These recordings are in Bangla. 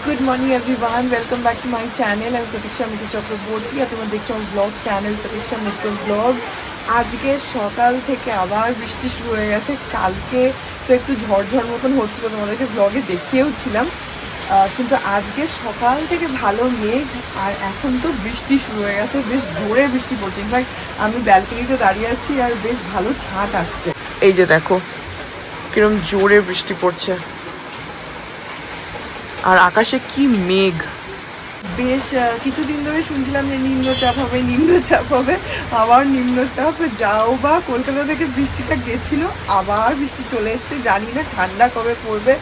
Good morning everyone, welcome back to my channel. I'm Pratiksha Mitra Chakraborty আর তোমরা দেখছো আমার blog channel Pratiksha Mitra Vlogs। আজকে সকাল থেকে আবার বৃষ্টি শুরু হয়ে গেছে। কালকে তো একটু ঝড়ঝড় মতন হচ্ছিল, তোমাদেরকে ব্লগে দেখিয়েওছিলাম, কিন্তু আজকে সকাল থেকে ভালো মেঘ আর এখন তো বৃষ্টি শুরু হয়ে গেছে, বেশ জোরে বৃষ্টি পড়ছে। ইনফ্যাক্ট আমি ব্যালকনিতে দাঁড়িয়ে আছি আর বেশ ভালো ছাট আসছে। এই যে দেখো কিরম জোরে বৃষ্টি পড়ছে আর আকাশে কি মেঘ। বেশ কিছুদিন ধরে শুনছিলাম যে নিম্নচাপ হবে, আবার নিম্নচাপ। যাও বা কলকাতা থেকে বৃষ্টিটা গেছিল, আবার বৃষ্টি চলে এসছে। জানি না ঠান্ডা কবে পড়বে,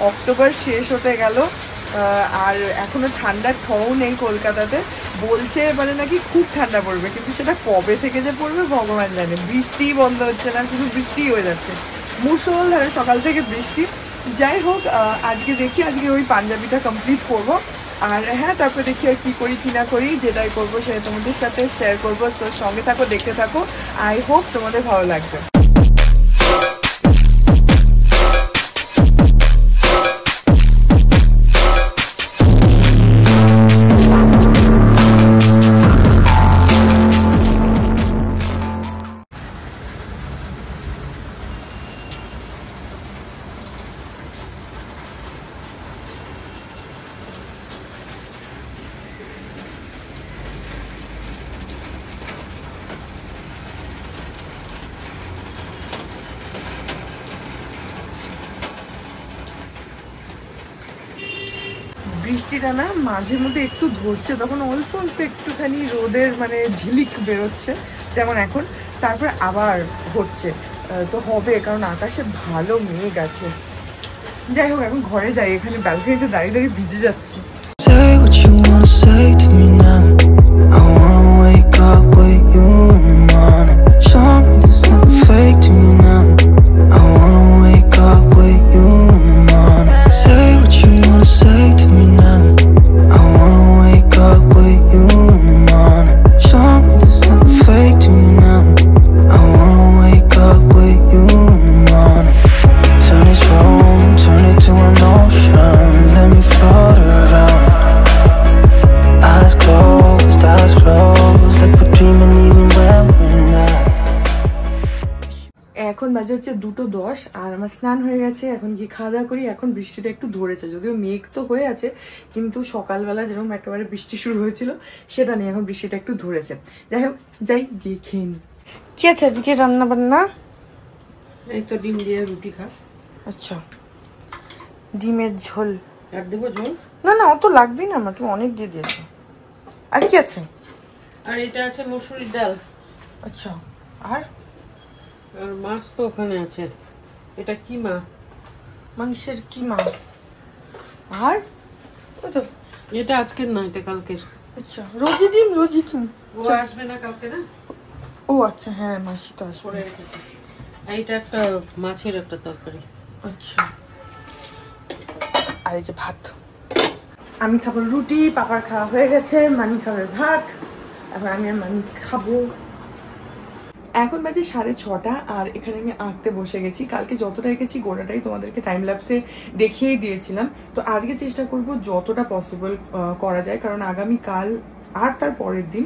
অক্টোবর শেষ হতে গেল আর এখনো ঠান্ডার ঠও নেই কলকাতাতে। বলছে এবারে নাকি খুব ঠান্ডা পড়বে, কিন্তু সেটা কবে থেকে যে পড়বে ভগবান জানে। বৃষ্টি বন্ধ হচ্ছে না, শুধু বৃষ্টিই হয়ে যাচ্ছে, মুষলধারে সকাল থেকে বৃষ্টি। যাই হোক, আজকে দেখি আজকে ওই পাঞ্জাবিটা কমপ্লিট করবো, আর হ্যাঁ তারপরে দেখি আর কি করি কি না করি, যেটাই করবো সেটা তোমাদের সাথে শেয়ার করবো। তো সঙ্গে থাকো, দেখতে থাকো, আই হোপ তোমাদের ভালো লাগবে। বৃষ্টিটা না মাঝে মধ্যে একটু ধরছে, তখন অল্প অল্প একটুখানি রোদের মানে ঝিলিক বেরোচ্ছে যেমন এখন, তারপরে আবার হচ্ছে। তো হবে, কারণ আকাশে ভালো মেঘ আছে। যাই হোক এখন ঘরে যাই, এখানে ব্যালকনিতে দাঁড়িয়ে দাঁড়িয়ে ভিজে যাচ্ছি। এখন বাজে হচ্ছে 2:10 আর আমার স্নান হয়ে গেছে। এখন কি খাওয়া দাওয়া করি। এখন বৃষ্টিটা একটু ধরেছে, যদিও মেঘ তো হয়ে আছে, কিন্তু সকালবেলা যেরকম একেবারে বৃষ্টি শুরু হয়েছিল সেটা নেই, এখন বৃষ্টিটা একটু ধরেছে। যাই হোক যাই গিয়ে খেয়ে নি। কি আছে আজকে রান্না বান্না? এই তো ডিম দিয়ে রুটি খা। আচ্ছা, ডিমের ঝোল। আর দেবো ঝোল? না না, অত লাগবেই না, আমার তুমি অনেক দিয়ে দিয়েছো। আর কি আছে? আর এটা আছে মসুরির ডাল। আচ্ছা, আর আর মাছ তো ওখানে আছে। এটা কি মা? মাংসের কিমা। আর তো এটা আজকের না, এটা কালকের। আচ্ছা, রোজই ডিম রোজই ডিম। ও আসবে না কালকে না? ও আচ্ছা, হ্যাঁ মাসি তো আসবে। করে রেখেছি। এইটা একটা মাছের একটা তরকারি। আচ্ছা, আর এই যে ভাত। আমি খাবো রুটি, পাপার খাওয়া হয়ে গেছে, মানি খাবে ভাত, এখন আমি আর মানি খাবো। এখন বাজে 6:30 আর এখানে আমি আঁকতে বসে গেছি। কালকে যতটা এঁকেছি গোটাটাই তোমাদেরকে টাইম ল্যাপসে দেখিয়েই দিয়েছিলাম। তো আজকে চেষ্টা করব যতটা পসিবল করা যায়, কারণ আগামীকাল আর তার পরের দিন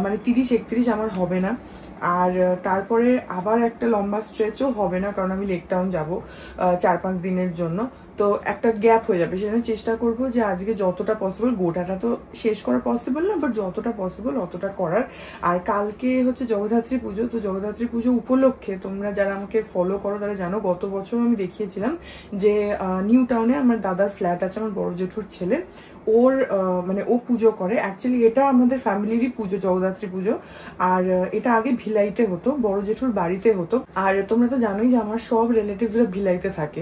মানে 30-31 আমার হবে না। আর তারপরে আবার একটা লম্বা স্ট্রেচও হবে না, কারণ আমি লেক টাউন যাবো 4-5 দিনের জন্য। তো একটা গ্যাপ হয়ে যাবে, সেজন্য চেষ্টা করব যে আজকে যতটা পসিবল, গোটাটা তো শেষ করা পসিবল না, বাট যতটা পসিবল অতটা করার। আর কালকে হচ্ছে জগদ্ধাত্রী পুজো, তো জগদ্ধাত্রী পুজো উপলক্ষে তোমরা যারা আমাকে ফলো করো তারা জানো, গত বছর আমি দেখিয়েছিলাম যে নিউ টাউনে আমার দাদার ফ্ল্যাট আছে, আমার বড় জেঠুর ছেলে, ওর মানে ও পুজো করে। অ্যাকচুয়ালি এটা আমাদের ফ্যামিলিরই পুজো, জগদ্ধাত্রী পুজো। আর এটা আগে ভিলাইতে হতো, বড় জেঠুর বাড়িতে হতো। আর তোমরা তো জানোই যে আমার সব রিলেটিভসরা ভিলাইতে থাকে,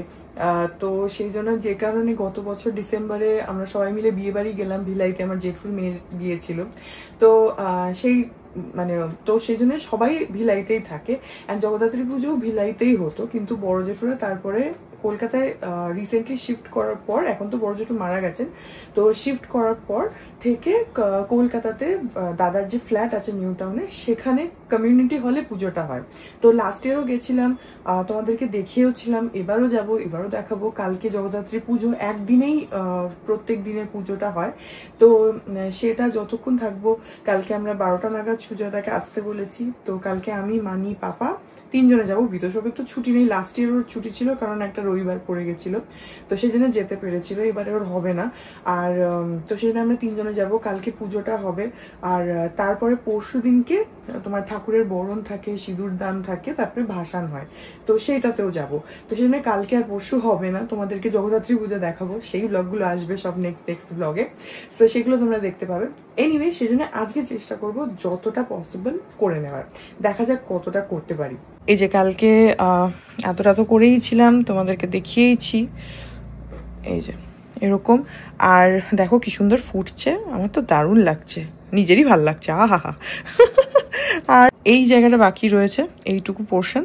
তো সেই জন্য যে কারণে গত বছর ডিসেম্বরে আমরা সবাই মিলে বিয়ে বাড়ি গেলাম ভিলাইতে, আমার জেঠুর মেয়ের বিয়ে ছিল। তো সেই মানে তো সেই জন্য সবাই ভিলাইতেই থাকে। অ্যান্ড জগদ্ধাত্রী পুজো ভিলাইতেই হতো, কিন্তু বড় জেঠুরা তারপরে কলকাতায় রিসেন্টলি শিফট করার পর, এখন তো বড় জেঠু মারা গেছেন, তো শিফট করার পর থেকে কলকাতাতে দাদার যে ফ্ল্যাট আছে নিউ টাউনে সেখানে কমিউনিটি হলে পুজোটা হয়। তো লাস্ট ইয়ারও গেছিলাম, তোমাদেরকে দেখিয়েওছিলাম, এবারও যাব, এবারও দেখাবো। কালকে জগদ্ধাত্রী পুজো, একদিনেই প্রত্যেক দিনের পুজোটা হয়। তো সেটা যতক্ষণ থাকবো, কালকে আমরা 12টা নাগাদ সুজাতাকে আসতে বলেছি। তো কালকে আমি, মানি, পাপা 3 জনে যাবো। বিতোষকের তো ছুটি নেই, লাস্ট ইয়ার ওর ছুটি ছিল কারণ একটা রবিবার পড়ে গেছিল, তো সেই জন্য যেতে পেরেছিল, এবারে ওর হবে না। আর তো সেই জন্য আমরা 3 জনে যাবো। কালকে পুজোটা হবে, আর তারপরে পরশু দিনকে তোমার ঠাকুরের বরণ থাকে, সিঁদুর দান থাকে, তারপরে ভাসান হয়, তো সেইটাতেও যাব। তো সেই জন্য কালকে আর পরশু হবে না, তোমাদেরকে জগদ্ধাত্রী পুজো দেখাবো, সেই ব্লগগুলো আসবে সব নেক্সট ব্লগে, তো সেগুলো তোমরা দেখতে পাবে। এনিওয়ে, সেই জন্য আজকে চেষ্টা করব যতটা পসিবল করে নেওয়ার, দেখা যাক কতটা করতে পারি। এই যে কালকে এতটা তো করেই ছিলাম, তোমাদেরকে দেখিয়েইছি, এই যে এরকম। আর দেখো কি সুন্দর ফুটছে, আমার তো দারুণ লাগছে, নিজেরই ভাল লাগছে, আহা হা। আর এই জায়গাটা বাকি রয়েছে, এইটুকু পোর্শন,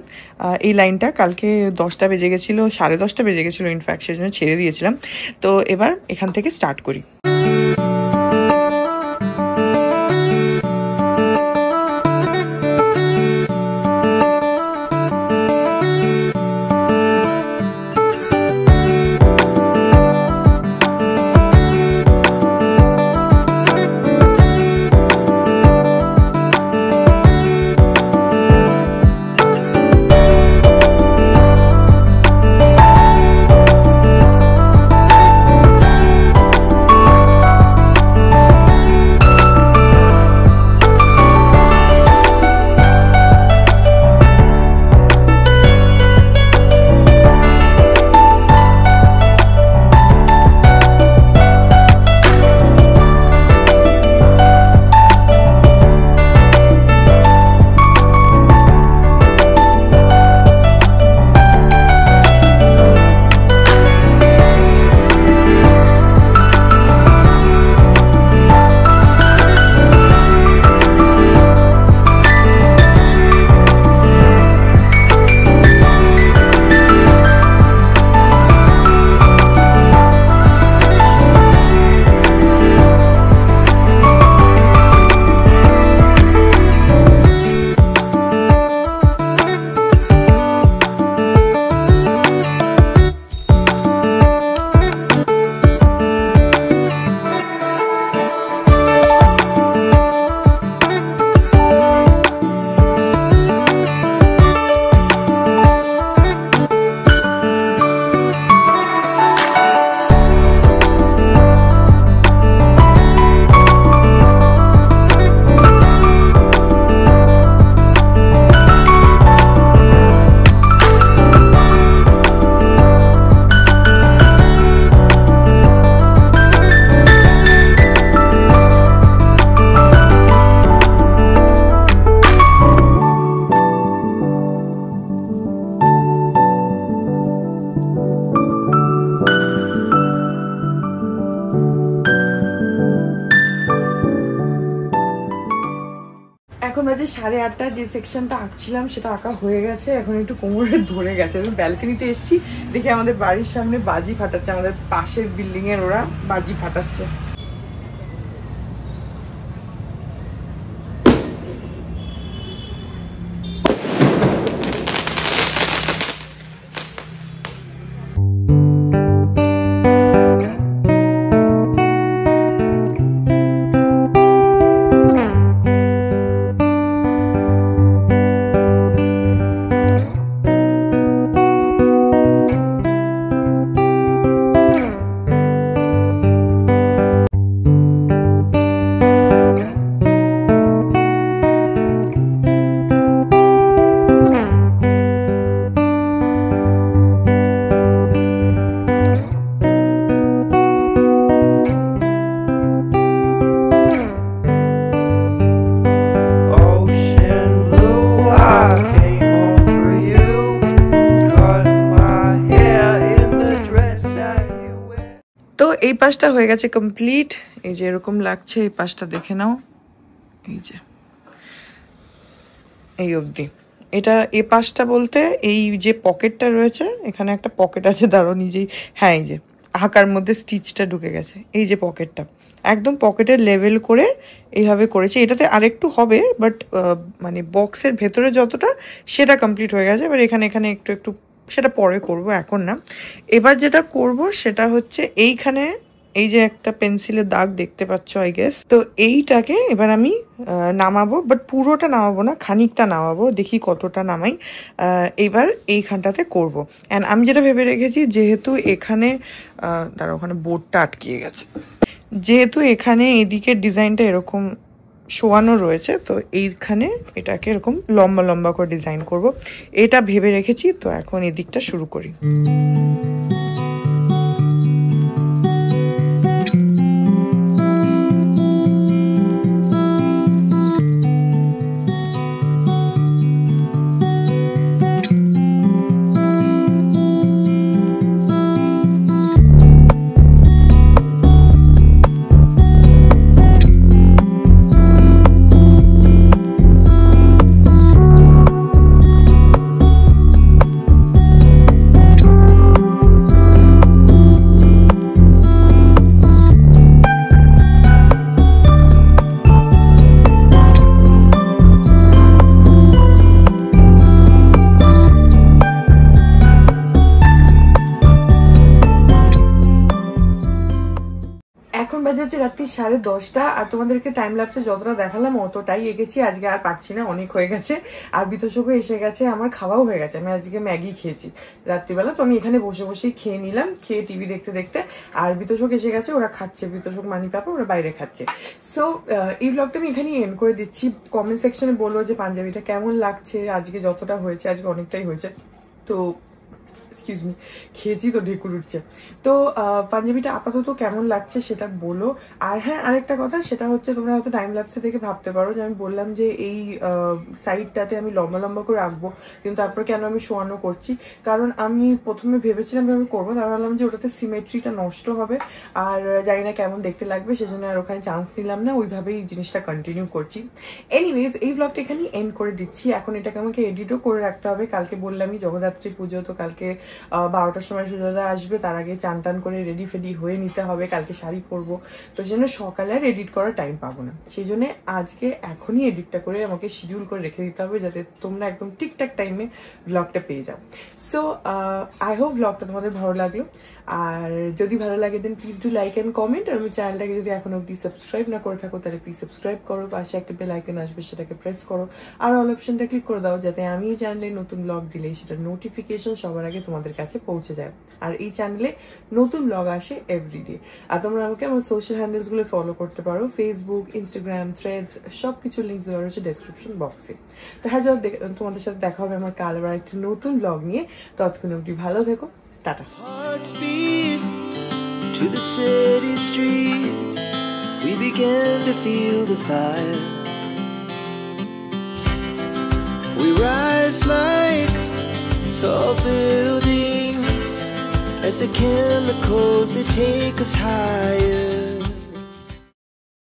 এই লাইনটা কালকে 10টা বেজে গেছিলো, 10:30 বেজে গেছিলো ইনফ্যাক্ট, সেই জন্য ছেড়ে দিয়েছিলাম। তো এবার এখান থেকে স্টার্ট করি। এখন বাজে 8:30, যে সেকশনটা আঁকছিলাম সেটা আঁকা হয়ে গেছে, এখন একটু কোমরে ধরে গেছে। ব্যালকনিতে এসেছি, দেখি আমাদের বাড়ির সামনে বাজি ফাটাচ্ছে, আমাদের পাশের বিল্ডিং এর ওরা বাজি ফাটাচ্ছে। এই পাশটা হয়ে গেছে কমপ্লিট, এই যে এরকম লাগছে, এই পাশটা দেখে নাও, এই যে এই অবধি। এটা এই পাশটা বলতে এই যে পকেটটা রয়েছে, এখানে একটা পকেট আছে, দাঁড়ো নিজেই, হ্যাঁ এই যে হাকার মধ্যে স্টিচটা ঢুকে গেছে, এই যে পকেটটা একদম পকেটের লেভেল করে এইভাবে করেছি। এটাতে আরেকটু হবে, বাট মানে বক্সের ভেতরে যতটা সেটা কমপ্লিট হয়ে গেছে। এবার এখানে এখানে একটু একটু সেটা পরে করব, এখন না। এবার যেটা করব সেটা হচ্ছে এইখানে এই যে একটা পেন্সিলের দাগ দেখতে পাচ্ছ আই গেস, তো এইটাকে এবার আমি নামাবো, বাট পুরোটা নামাবো না, খানিকটা নামাবো, দেখি কতটা নামাই। এবার এইখানটাতে করব। অ্যান্ড আমি যেটা ভেবে রেখেছি, যেহেতু এখানে দাঁড়া ওখানে বোর্ডটা আটকিয়ে গেছে, যেহেতু এখানে এদিকের ডিজাইনটা এরকম শোয়ানো রয়েছে, তো এইখানে এটাকে এরকম লম্বা লম্বা করে ডিজাইন করব, এটা ভেবে রেখেছি। তো এখন এদিকটা শুরু করি। রাত্রি 10:30, আর তোমাদেরকে টাইম ল্যাপসে যতটা দেখালাম অতটাই এগেছি, আজকে আর পারছি না, অনেক হয়ে গেছে। আর বিতোষকও এসে গেছে, আমার খাওয়াও হয়ে গেছে, আমি আজকে ম্যাগি খেয়েছি রাত্রিবেলা, তো আমি এখানে বসে বসেই খেয়ে নিলাম, খেয়ে টিভি দেখতে দেখতে। আর বিতোষক এসে গেছে, ওরা খাচ্ছে, বিতোষক মানি পাপা ওরা বাইরে খাচ্ছে। সো এই ব্লগটা আমি এখানেই এন্ড করে দিচ্ছি। কমেন্ট সেকশনে বলবো যে পাঞ্জাবিটা কেমন লাগছে, আজকে যতটা হয়েছে, আজকে অনেকটাই হয়েছে, তো এক্সকিউজ মি, খেয়েছি তো ঢেকুর উঠছে। তো পাঞ্জাবিটা আপাতত কেমন লাগছে সেটা বলো। আর হ্যাঁ, আরেকটা কথা, সেটা হচ্ছে তোমরা হয়তো টাইম ল্যাপসে থেকে ভাবতে পারো যে আমি বললাম যে এই সাইডটাতে আমি লম্বা লম্বা করে রাখবো, কিন্তু তারপর কেন আমি শোয়ানো করছি, কারণ আমি প্রথমে ভেবেছিলাম যে আমি করবো, তারপর ভাবলাম যে ওটাতে সিমেট্রিটা নষ্ট হবে, আর জানি না কেমন দেখতে লাগবে, সেজন্য আর ওখানে চান্স নিলাম না, ওইভাবেই জিনিসটা কন্টিনিউ করছি। এনিওয়েজ, এই ব্লগটা এখানে এন্ড করে দিচ্ছি। এখন এটাকে আমাকে এডিটও করে রাখতে হবে, কালকে বললামই জগদ্ধাত্রী পুজো, তো কালকে 12টার সময় সুজাদা আসবে, তার আগে চান টান করে রেডি ফেডি হয়ে নিতে হবে, কালকে শাড়ি পরবো, তো সেজন্য সকালে আর এডিট করার টাইম পাবো না, সেই জন্য আজকে এখনই এডিটটা করে আমাকে শিডিউল করে রেখে দিতে হবে, যাতে তোমরা একদম ঠিকঠাক টাইমে ব্লগটা পেয়ে যাও। সো আই হোপ ব্লগটা তোমাদের ভালো লাগলো, আর যদি ভালো লাগে then please do like and comment. আর আমি চ্যানেলটাকে যদি এখন অব্দি সাবস্ক্রাইব না করে থাকো তাহলে প্লিজ সাবস্ক্রাইব করো, পাশে একটা বেল আইকন আসবে সেটাকে প্রেস করো, আর অল অপশনটা ক্লিক করে দাও, যাতে আমি এই চ্যানেলে নতুন ব্লগ দিলেই সেটা নোটিফিকেশন সবার আগে তোমাদের কাছে পৌঁছে যায়। আর এই চ্যানেলে নতুন ব্লগ আসে এভরিডে। আর তোমরা আমাকে আমার সোশ্যাল হ্যান্ডেলস গুলো ফলো করতে পারো, ফেসবুক, ইনস্টাগ্রাম, থ্রেডস, সবকিছু লিঙ্ক দেওয়া রয়েছে ডেসক্রিপশন বক্সে। তো হ্যাঁ, তোমাদের সাথে দেখা হবে আমার কাল আবার একটা নতুন ব্লগ নিয়ে। ততক্ষণ অবধি ভালো থেকো, tata. To the city streets, we began to feel the fire. We rise like tall buildings as the chemicals, they take us higher.